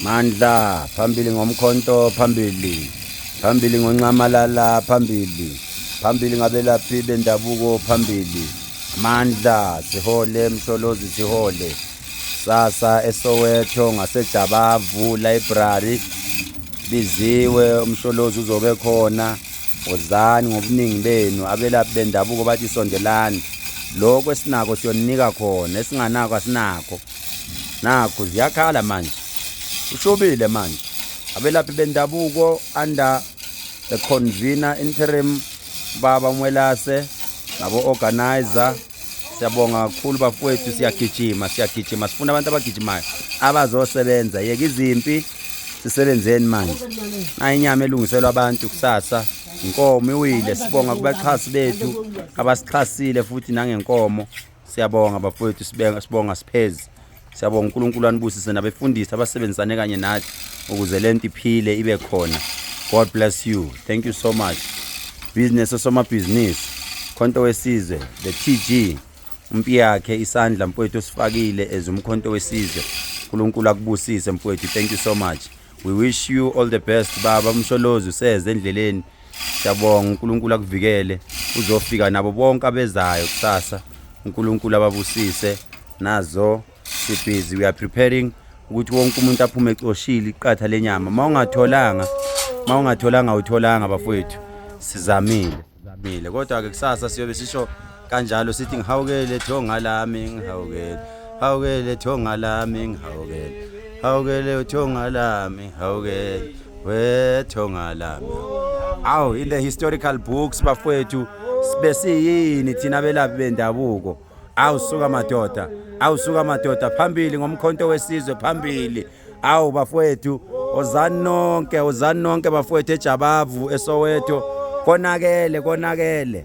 Mandla phambili ngomkhonto phambili ngoncamalala phambili ngabelaphi bendabuko phambili Mandla sihole Msholozi sihole sasa eSoweto ngaseJabavu library biziwe umsholozi uzobe khona wozani ngobuningi benu abelaphi bendabuko bathi sondelani lokho esinako siyonika khona esinganako asinakho nakho ziyakhala manje ushobile manje abelaphi bendabuko under the convener interim baba Mwelase nabo organizer siyabonga kakhulu bafowethu siyagijima sifuna abantu abagijimayo abazosebenza yeka izimpi sisebenzeni manje na inyama elungiselwa abantu kusasa inkomo iwile sibonga kubaxhasi bethu abasixhasile futhi nangenkomo siyabonga bafowethu sibonga siphezi siyabonga uNkulunkulu anibusise nabefundisi abasebenzisane kanye nathi ukuze lento iphile ibe khona. God bless you. Thank you so much. Business osoma business Khonto Wesizwe the TG umpi yakhe isandla mfowethu sifakile ezumkhonto wesizwe uNkulunkulu akubusise mfowethu. Thank you so much. We wish you all the best baba Msholozi useze endleleni siyabonga uNkulunkulu akuvikele uzofika nabo bonke abezayo kusasa uNkulunkulu ababusise nazo sibhizi. We are preparing ukuthi wonke umuntu aphume exoshile iqatha lenyama mawungatholanga utholanga bafowethu sizamile kodwa ke kusasa siyobe sisho kanjalo sithi ngihawukele thonga lami hawukele thonga lami hawukele thonga lami hawukele wethonga lami. Aw in the historical books bafowethu sibesiyini thina belaphi bendabuko awusuka madoda phambili ngomkhonto wesizwe phambili awu bafowethu ozani nonke bafowethu eJabavu eSoweto konakele